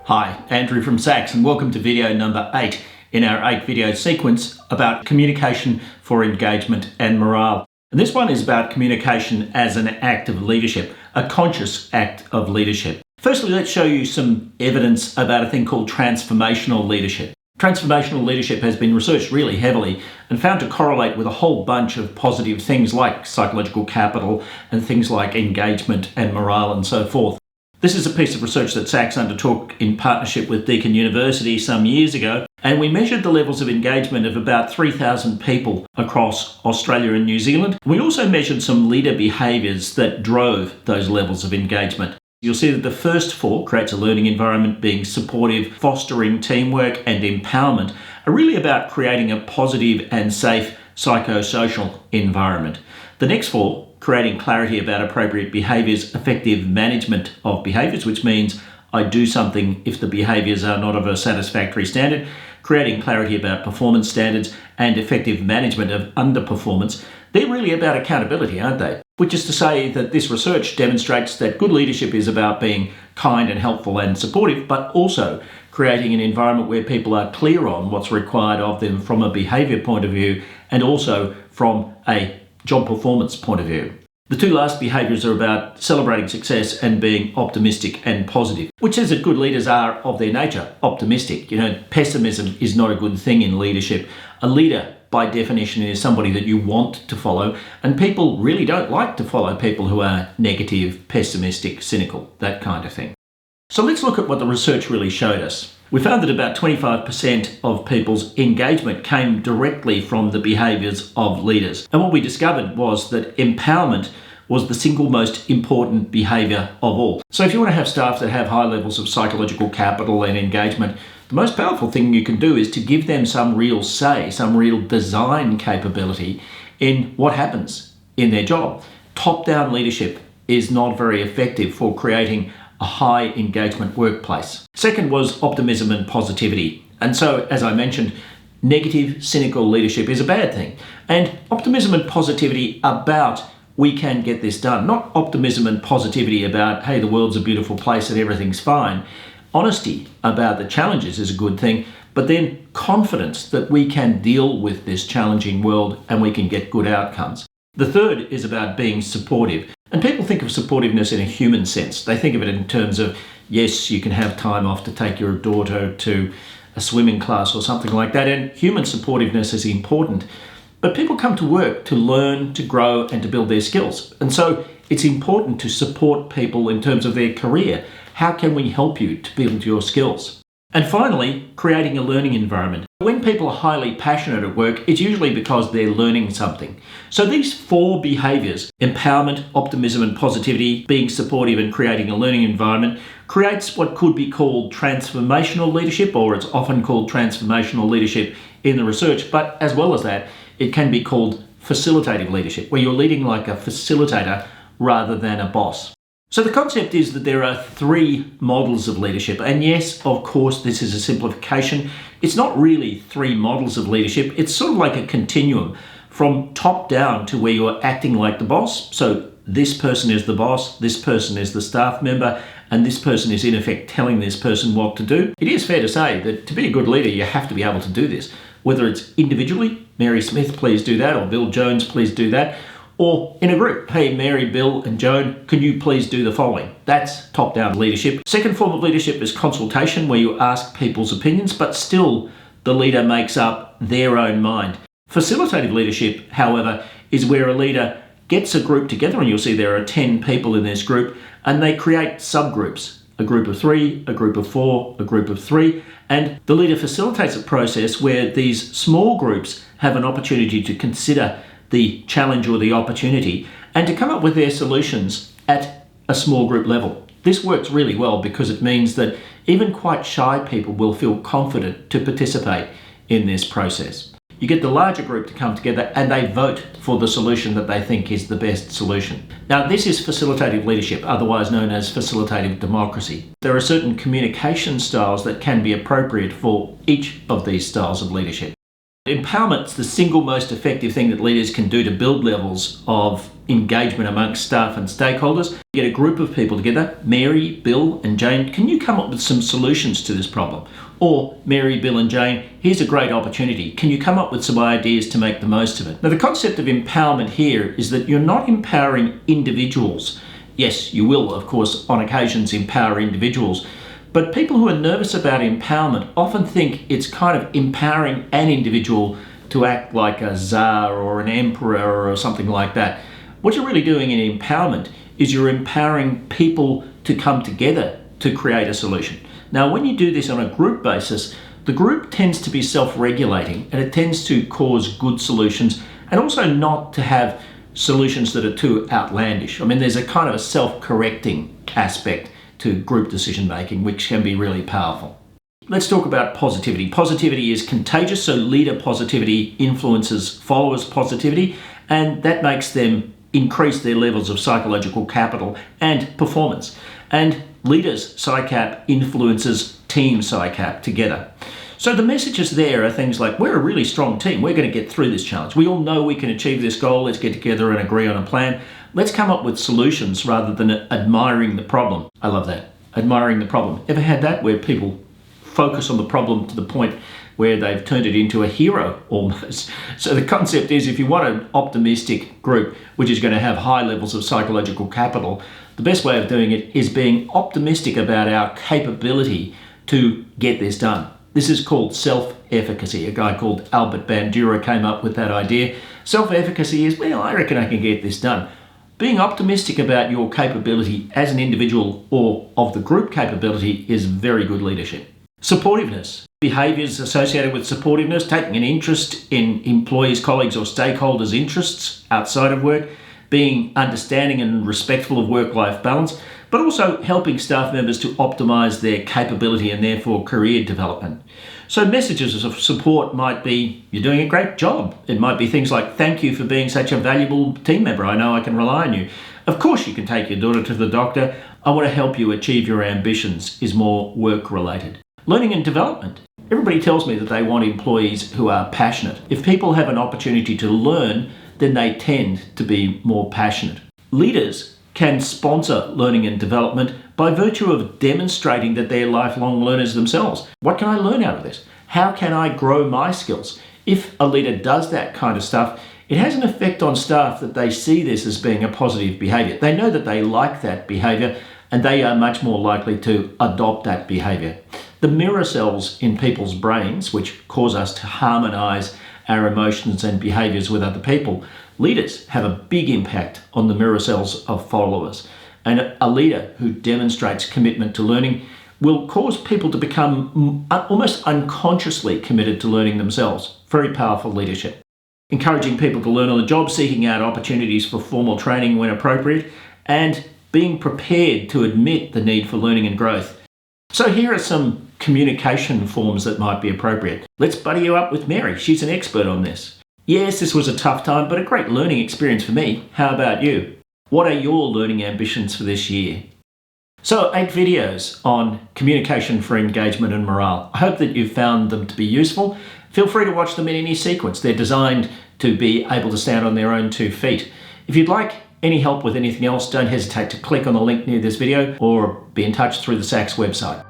Hi, Andrew from Sachs, and welcome to video number 8 in our 8-video sequence about communication for engagement and morale. And this one is about communication as an act of leadership, a conscious act of leadership. Firstly, let's show you some evidence about a thing called transformational leadership. Transformational leadership has been researched really heavily and found to correlate with a whole bunch of positive things like psychological capital and things like engagement and morale and so forth. This is a piece of research that Sachs undertook in partnership with Deakin University some years ago, and we measured the levels of engagement of about 3,000 people across Australia and New Zealand. We also measured some leader behaviours that drove those levels of engagement. You'll see that the first four, creates a learning environment, being supportive, fostering teamwork and empowerment, are really about creating a positive and safe psychosocial environment. The next four, creating clarity about appropriate behaviours, effective management of behaviours, which means I do something if the behaviours are not of a satisfactory standard, creating clarity about performance standards and effective management of underperformance. They're really about accountability, aren't they? Which is to say that this research demonstrates that good leadership is about being kind and helpful and supportive, but also creating an environment where people are clear on what's required of them from a behaviour point of view and also from a job performance point of view. The two last behaviours are about celebrating success and being optimistic and positive, which is that good leaders are of their nature optimistic. Pessimism is not a good thing in leadership. A leader, by definition, is somebody that you want to follow, and people really don't like to follow people who are negative, pessimistic, cynical, that kind of thing. So let's look at what the research really showed us. We found that about 25% of people's engagement came directly from the behaviours of leaders. And what we discovered was that empowerment was the single most important behaviour of all. So if you want to have staff that have high levels of psychological capital and engagement, the most powerful thing you can do is to give them some real say, some real design capability in what happens in their job. Top-down leadership is not very effective for creating a high engagement workplace. Second was optimism and positivity. And so, as I mentioned, negative, cynical leadership is a bad thing. And optimism and positivity about we can get this done, not optimism and positivity about, hey, the world's a beautiful place and everything's fine. Honesty about the challenges is a good thing, but then confidence that we can deal with this challenging world and we can get good outcomes. The third is about being supportive. And people think of supportiveness in a human sense. They think of it in terms of, yes, you can have time off to take your daughter to a swimming class or something like that. And human supportiveness is important. But people come to work to learn, to grow, and to build their skills. And so it's important to support people in terms of their career. How can we help you to build your skills? And finally, creating a learning environment. When people are highly passionate at work, it's usually because they're learning something. So these four behaviours, empowerment, optimism and positivity, being supportive and creating a learning environment, creates what could be called transformational leadership, or it's often called transformational leadership in the research. But as well as that, it can be called facilitative leadership, where you're leading like a facilitator rather than a boss. So the concept is that there are three models of leadership. And yes, of course, this is a simplification. It's not really three models of leadership. It's sort of like a continuum from top down to where you're acting like the boss. So this person is the boss, this person is the staff member, and this person is in effect telling this person what to do. It is fair to say that to be a good leader, you have to be able to do this. Whether it's individually, Mary Smith, please do that, or Bill Jones, please do that, or in a group, hey, Mary, Bill, and Joan, can you please do the following? That's top-down leadership. Second form of leadership is consultation, where you ask people's opinions, but still the leader makes up their own mind. Facilitative leadership, however, is where a leader gets a group together, and you'll see there are 10 people in this group, and they create subgroups. A group of 3, a group of 4, a group of 3, and the leader facilitates a process where these small groups have an opportunity to consider the challenge or the opportunity and to come up with their solutions at a small group level. This works really well because it means that even quite shy people will feel confident to participate in this process. You get the larger group to come together and they vote for the solution that they think is the best solution. Now, this is facilitative leadership, otherwise known as facilitative democracy. There are certain communication styles that can be appropriate for each of these styles of leadership. Empowerment's the single most effective thing that leaders can do to build levels of engagement amongst staff and stakeholders. Get a group of people together, Mary, Bill and Jane, can you come up with some solutions to this problem? Or Mary, Bill and Jane, here's a great opportunity. Can you come up with some ideas to make the most of it? Now the concept of empowerment here is that you're not empowering individuals. Yes, you will, of course, on occasions empower individuals. But people who are nervous about empowerment often think it's kind of empowering an individual to act like a czar or an emperor or something like that. What you're really doing in empowerment is you're empowering people to come together to create a solution. Now, when you do this on a group basis, the group tends to be self-regulating and it tends to cause good solutions and also not to have solutions that are too outlandish. I mean, there's a kind of a self-correcting aspect to group decision making, which can be really powerful. Let's talk about positivity. Positivity is contagious, so leader positivity influences followers' positivity, and that makes them increase their levels of psychological capital and performance. And leaders' PsyCap influences team PsyCap together. So the messages there are things like, we're a really strong team. We're going to get through this challenge. We all know we can achieve this goal. Let's get together and agree on a plan. Let's come up with solutions rather than admiring the problem. I love that. Admiring the problem. Ever had that where people focus on the problem to the point where they've turned it into a hero almost? So the concept is, if you want an optimistic group which is going to have high levels of psychological capital, the best way of doing it is being optimistic about our capability to get this done. This is called self-efficacy. A guy called Albert Bandura came up with that idea. Self-efficacy is, well, I reckon I can get this done. Being optimistic about your capability as an individual or of the group capability is very good leadership. Supportiveness. Behaviours associated with supportiveness, taking an interest in employees, colleagues or stakeholders' interests outside of work, being understanding and respectful of work-life balance, but also helping staff members to optimise their capability and therefore career development. So messages of support might be, you're doing a great job. It might be things like, thank you for being such a valuable team member. I know I can rely on you. Of course you can take your daughter to the doctor. I want to help you achieve your ambitions is more work-related. Learning and development. Everybody tells me that they want employees who are passionate. If people have an opportunity to learn, then they tend to be more passionate. Leaders can sponsor learning and development by virtue of demonstrating that they're lifelong learners themselves. What can I learn out of this? How can I grow my skills? If a leader does that kind of stuff, it has an effect on staff that they see this as being a positive behaviour. They know that they like that behaviour and they are much more likely to adopt that behaviour. The mirror cells in people's brains, which cause us to harmonise our emotions and behaviours with other people, leaders have a big impact on the mirror cells of followers. And a leader who demonstrates commitment to learning will cause people to become almost unconsciously committed to learning themselves. Very powerful leadership. Encouraging people to learn on the job, seeking out opportunities for formal training when appropriate, and being prepared to admit the need for learning and growth. So here are some communication forms that might be appropriate. Let's buddy you up with Mary. She's an expert on this. Yes, this was a tough time, but a great learning experience for me. How about you? What are your learning ambitions for this year? So 8 videos on communication for engagement and morale. I hope that you've found them to be useful. Feel free to watch them in any sequence. They're designed to be able to stand on their own 2 feet. If you'd like any help with anything else, don't hesitate to click on the link near this video or be in touch through the SACS website.